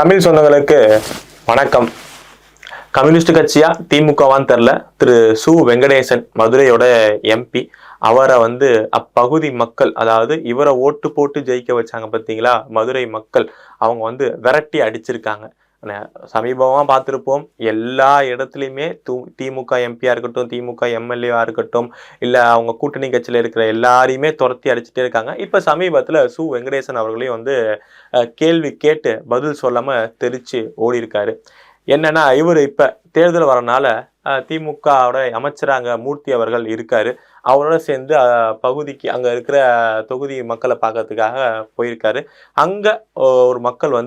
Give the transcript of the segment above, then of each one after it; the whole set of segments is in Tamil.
தமிழ் சொந்தங்களுக்கு வணக்கம். கம்யூனிஸ்ட் கட்சியா திமுகவான்னு தெரில, திரு சு வெங்கடேசன் மதுரையோட எம்பி. அவரை அப்பகுதி மக்கள், அதாவது இவரை ஓட்டு போட்டு ஜெயிக்க வச்சாங்க பார்த்தீங்களா மதுரை மக்கள், அவங்க விரட்டி அடிச்சிருக்காங்க. சமீபமா பார்த்திருப்போம், எல்லா இடத்துலையுமே திமுக எம்பியா இருக்கட்டும், திமுக எம்எல்ஏவா இருக்கட்டும், இல்ல அவங்க கூட்டணி கட்சியில இருக்கிற எல்லாரையுமே துரத்தி அடிச்சுட்டே இருக்காங்க. இப்ப சமீபத்துல சு வெங்கடேசன் அவர்களையும் கேள்வி கேட்டு பதில் சொல்லாம தெரிச்சு ஓடி இருக்காரு. என்னன்னா, இவர் இப்ப தேர்தல் வரனால திமுகவோட அமைச்சராங்க மூர்த்தி அவர்கள் இருக்காரு. அவரோட சேர்ந்து பகுதிக்கு அங்க இருக்கிற தொகுதி மக்களை பார்க்கறதுக்காக போயிருக்காரு. அங்க ஒரு மக்கள்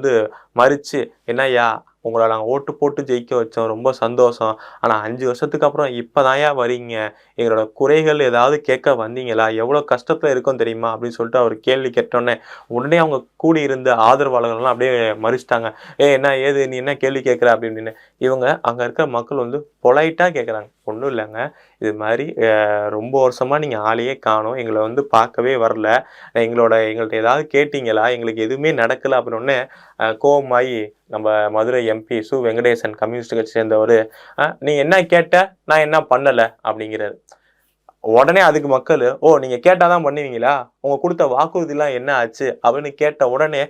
மறிச்சு, என்னய்யா உங்களை நாங்கள் ஓட்டு போட்டு ஜெயிக்க வச்சோம், ரொம்ப சந்தோஷம். ஆனால் 5 வருஷத்துக்கு அப்புறம் இப்போதான்யா வரீங்க, எங்களோட குறைகள் ஏதாவது கேட்க வந்தீங்களா, எவ்வளோ கஷ்டத்தில் இருக்கும் தெரியுமா அப்படின்னு சொல்லிட்டு அவர் கேள்வி கேட்டோன்னே உடனே அவங்க கூடி இருந்த ஆதரவாளர்கள்லாம் அப்படியே மறிச்சிட்டாங்க. என்ன ஏது நீ என்ன கேள்வி கேட்குற அப்படின்னு. இவங்க அங்கே இருக்கிற மக்கள் பொலைட்டாக கேட்குறாங்க, ஒன்றும் இல்லைங்க, இது மாதிரி ரொம்ப வருஷமாக நீங்கள் ஆளையே காணோம், எங்களை பார்க்கவே வரல, எங்கள்கிட்ட ஏதாவது கேட்டீங்களா, எங்களுக்கு எதுவுமே நடக்கலை அப்படின்னே கோவமாயி நம்ம மதுரை எம்பி சு வெங்கடேசன் கம்யூனிஸ்ட் கட்சி சேர்ந்தவர், நீ என்ன கேட்ட, நான் என்ன பண்ணலை அப்படிங்கிறாரு. உடனே அதுக்கு மக்கள், ஓ நீங்க கேட்டாதான் பண்ணுவீங்களா, உங்க கொடுத்த வாக்குறுதிலாம் என்ன ஆச்சு அப்படின்னு கேட்ட உடனே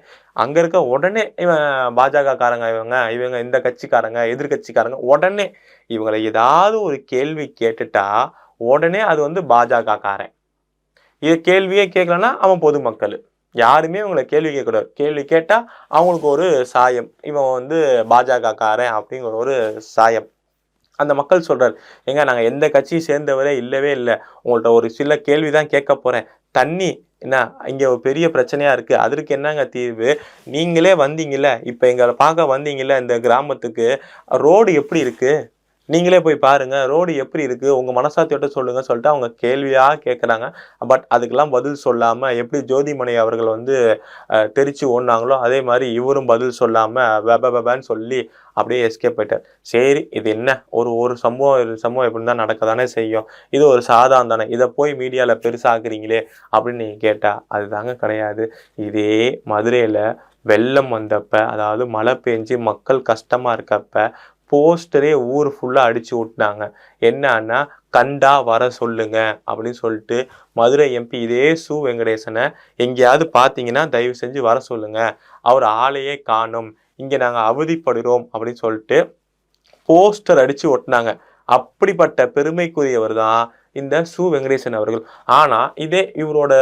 அங்க இருக்க உடனே இவன் பாஜக காரங்க, இவங்க இந்த கட்சிக்காரங்க எதிர்கட்சிக்காரங்க உடனே இவங்களை ஏதாவது ஒரு கேள்வி கேட்டுட்டா உடனே அது பாஜக காரன், இது கேள்வியே கேட்கலன்னா அவன் பொதுமக்கள், யாருமே இவங்களை கேள்வி கேட்கக்கூடாது. கேள்வி கேட்டா அவங்களுக்கு ஒரு சாயம், இவன் பாஜக காரன் அப்படிங்கிற ஒரு சாயம். அந்த மக்கள் சொல்றாரு, ஏங்க நாங்க எந்த கட்சியை சேர்ந்தவரே இல்லவே இல்லை, உங்கள்ட்ட ஒரு சில கேள்விதான் கேட்க போறேன். தண்ணி என்ன இங்க ஒரு பெரிய பிரச்சனையா இருக்கு, அதற்கு என்னங்க தீர்வு, நீங்களே வந்தீங்கல்ல, இப்ப எங்களை பார்க்க வந்தீங்கல்ல இந்த கிராமத்துக்கு, ரோடு எப்படி இருக்கு நீங்களே போய் பாருங்க, ரோடு எப்படி இருக்கு, உங்க மனசாட்சியோட சொல்லுங்க சொல்லிட்டு அவங்க கேள்வியா கேட்கறாங்க. பட் அதுக்கெல்லாம் பதில் சொல்லாம எப்படி ஜோதிமணி அவர்கள் தெரிச்சு ஓடினாங்களோ அதே மாதிரி இவரும் பதில் சொல்லாம வெபன்னு சொல்லி அப்படியே எஸ்கேப் போயிட்டார். சரி, இது என்ன ஒரு சம்பவம் எப்படி தான் நடக்க தானே செய்யும், இது ஒரு சாதாரணம் தானே, இதை போய் மீடியால பெருசாக்குறீங்களே அப்படின்னு நீங்க கேட்டா அதுதாங்க கிடையாது. இதே மதுரையில வெள்ளம் வந்தப்ப, அதாவது மழை பெஞ்சு மக்கள் கஷ்டமா இருக்கப்ப போஸ்டரே ஊர் ஃபுல்லா அடிச்சு விட்டுனாங்க. என்னன்னா, கண்டா வர சொல்லுங்க அப்படின்னு சொல்லிட்டு மதுரை எம்பி இதே சு வெங்கடேசனை எங்கேயாவது பார்த்தீங்கன்னா தயவு செஞ்சு வர சொல்லுங்க, அவர் ஆளையே காணும், இங்க நாங்க அவதிப்படுறோம் அப்படின்னு சொல்லிட்டு போஸ்டர் அடிச்சு ஒட்டினாங்க. அப்படிப்பட்ட பெருமைக்குரியவர் தான் இந்த சு வெங்கடேசன் அவர்கள். ஆனா இதே இவரோட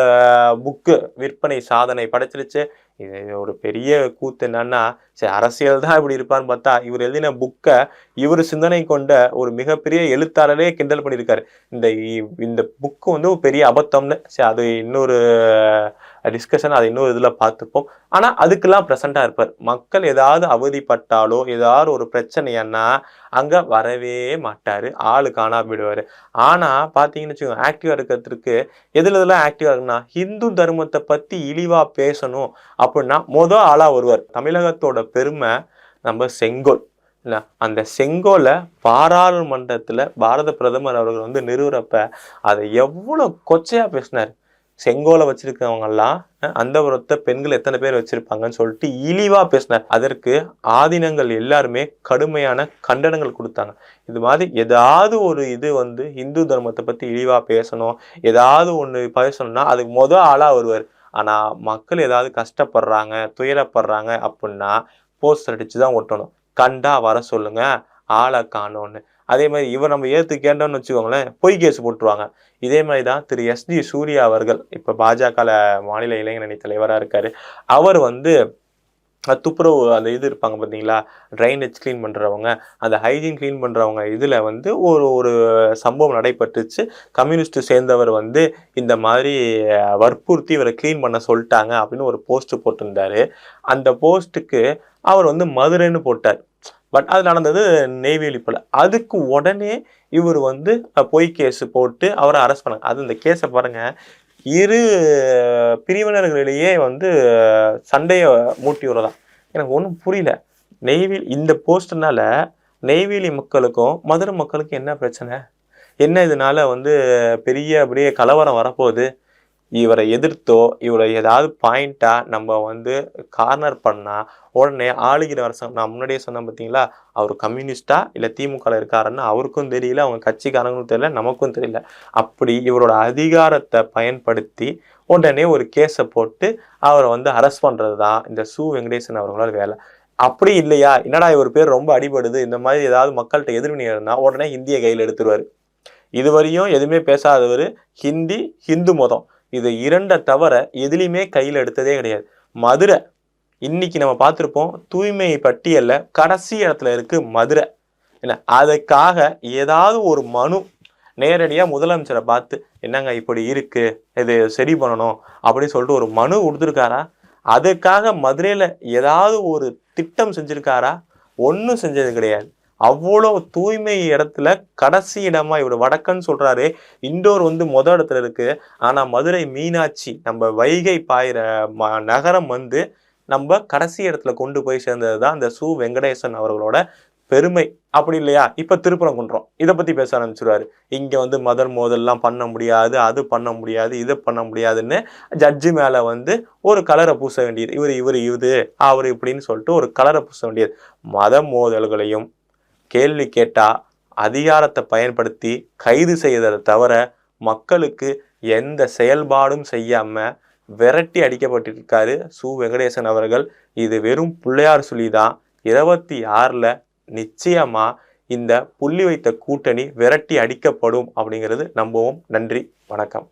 புக்கு விற்பனை சாதனை படைச்சிருச்சு. இது ஒரு பெரிய கூத்து என்னன்னா, சரி அரசியல் தான் இப்படி இருப்பான்னு பார்த்தா இவர் எழுதின புக்கை இவர் சிந்தனை கொண்ட ஒரு மிகப்பெரிய எழுத்தாளரே கிண்டல் பண்ணியிருக்காரு. இந்த புக்கு ஒரு பெரிய அபத்தம்னு. சரி, அது இன்னொரு டிஸ்கஷன், அதை இன்னொரு இதுல பார்த்துப்போம். ஆனா அதுக்கெல்லாம் ப்ரெசண்டா இருப்பார். மக்கள் ஏதாவது அவதிப்பட்டாலோ ஏதாவது ஒரு பிரச்சனைன்னா அங்க வரவே மாட்டாரு, ஆளு காணா போயிடுவாரு. ஆனா பாத்தீங்கன்னு வச்சுக்கோங்க, ஆக்டிவா இருக்கிறதுக்கு எதுலாம் ஆக்டிவா இருக்குன்னா, ஹிந்து தர்மத்தை பத்தி இழிவா பேசணும் அப்படின்னா ஆளா வருவார். தமிழகத்தோட பெருமை நம்ம செங்கோல் இல்ல, அந்த செங்கோலை பாராளுமன்றத்துல பாரத பிரதமர் அவர்கள் நிறுவனப்ப அதை எவ்வளவு கொச்சையா பேசினாரு. செங்கோலை வச்சிருக்கவங்க எல்லாம் அந்த புறத்த பெண்கள் எத்தனை பேர் வச்சிருப்பாங்கன்னு சொல்லிட்டு இழிவா பேசினார். அதற்கு ஆதீனங்கள் எல்லாருமே கடுமையான கண்டனங்கள் கொடுத்தாங்க. இது மாதிரி ஏதாவது ஒரு இது இந்து தர்மத்தை பத்தி இழிவா பேசணும், ஏதாவது ஒண்ணு பேசணும்னா அதுக்கு ஆளா வருவார். ஆனா மக்கள் ஏதாவது கஷ்டப்படுறாங்க துயரப்படுறாங்க அப்படின்னா போஸ்டர் அடிச்சுதான் ஒட்டணும், கண்டா வர சொல்லுங்க, ஆளை காணோன்னு. அதே மாதிரி இவர் நம்ம ஏத்து கேட்டோம்னு வச்சுக்கோங்களேன், பொய் கேஸ் போட்டுருவாங்க. இதே மாதிரிதான் திரு எஸ்.டி. சூர்யா அவர்கள் இப்ப பாஜக மாநில இளைஞரணி தலைவரா இருக்காரு. அவர் துப்புரவு அந்த இது இருப்பாங்க பார்த்தீங்களா, ட்ரைனேஜ் கிளீன் பண்றவங்க, அந்த ஹைஜீன் கிளீன் பண்றவங்க இதுல ஒரு சம்பவம் நடைபெற்றுச்சு. கம்யூனிஸ்ட் சேர்ந்தவர் இந்த மாதிரி வற்புறுத்தி இவரை கிளீன் பண்ண சொல்லிட்டாங்க அப்படின்னு ஒரு போஸ்ட் போட்டிருந்தாரு. அந்த போஸ்ட்டுக்கு அவர் மதுரைன்னு போட்டார். பட் அது நடந்தது நெய்வேலி போல. அதுக்கு உடனே இவர் பொய் கேஸ் போட்டு அவரை அரெஸ்ட் பண்ணாங்க. அது இந்த கேஸை பாருங்க, இரு பிரிவினர்களிலேயே சண்டையை மூட்டி விடுறதான். எனக்கு ஒன்றும் புரியல. நெய்வேலி இந்த போஸ்ட்னால நெய்வேலி மக்களுக்கும் மதுரை மக்களுக்கும் என்ன பிரச்சனை, என்ன இதனால பெரிய அப்படியே கலவரம் வரப்போகுது, இவரை எதிர்த்தோ இவரை ஏதாவது பாயிண்டா நம்ம வந்து கார்னர் பண்ணா உடனே ஆளுகிற வருஷம் நான் முன்னாடியே சொன்னேன் பார்த்தீங்களா, அவர் கம்யூனிஸ்டா இல்லை திமுக இருக்காருன்னு அவருக்கும் தெரியல, அவங்க கட்சிக்காரங்களுக்கும் தெரியல, நமக்கும் தெரியல. அப்படி இவரோட அதிகாரத்தை பயன்படுத்தி உடனே ஒரு கேஸை போட்டு அவரை வந்து அரெஸ்ட் பண்றது தான் இந்த சு. வெங்கடேசன் அவர்களோட வேலை. அப்படி இல்லையா, என்னடா இவர் பேர் ரொம்ப அடிபடுது, இந்த மாதிரி ஏதாவது மக்கள்கிட்ட எதிர்வினை இருந்தா உடனே ஹிந்தியை கையில் எடுத்துருவாரு. இதுவரையும் எதுவுமே பேசாதவர் ஹிந்தி, ஹிந்து மதம் இது இரண்டை தவிர எதுலையுமே கையில் எடுத்ததே கிடையாது. மதுரை இன்னைக்கு நம்ம பார்த்துருப்போம், தூய்மை பட்டியல்ல கடைசி இடத்துல இருக்கு மதுரை. என்ன அதுக்காக ஏதாவது ஒரு மனு நேரடியா முதலமைச்சரை பார்த்து என்னங்க இப்படி இருக்கு, இது சரி பண்ணணும் அப்படின்னு சொல்லிட்டு ஒரு மனு கொடுத்துருக்காரா? அதுக்காக மதுரையில ஏதாவது ஒரு திட்டம் செஞ்சிருக்காரா? ஒன்றும் செஞ்சது கிடையாது. அவ்வளோ தூய்மை இடத்துல கடைசி இடமா இவர் வடக்கன்னு சொல்றாரு, இண்டோர் வந்து இடத்துல இருக்கு. ஆனா மதுரை மீனாட்சி நம்ம வைகை பாயிற நகரம் வந்து நம்ம கடைசி இடத்துல கொண்டு போய் சேர்ந்ததுதான் இந்த சு. வெங்கடேசன் அவர்களோட பெருமை. அப்படி இல்லையா, இப்ப திருப்பரங்குன்றம் இதை பத்தி பேச ஆரம்பிச்சிருவாரு. இங்க வந்து மோதல்லாம் பண்ண முடியாது, அது பண்ண முடியாது, இது பண்ண முடியாதுன்னு ஜட்ஜு மேல வந்து ஒரு கலரை பூச வேண்டியது. இது அவரு இப்படின்னு சொல்லிட்டு ஒரு கலரை பூச வேண்டியது. மத மோதல்களையும் கேள்வி கேட்டா அதிகாரத்தை பயன்படுத்தி கைது செய்ததை தவிர மக்களுக்கு எந்த செயல்பாடும் செய்யாம விரட்டி அடிக்கப்பட்டிருக்காரு சு. வெங்கடேசன் அவர்கள். இது வெறும் பிள்ளையார் சொல்லிதான். 26ல நிச்சயமா இந்த புள்ளி வைத்த கூட்டணி விரட்டி அடிக்கப்படும் அப்படிங்கிறது நம்புவோம். நன்றி, வணக்கம்.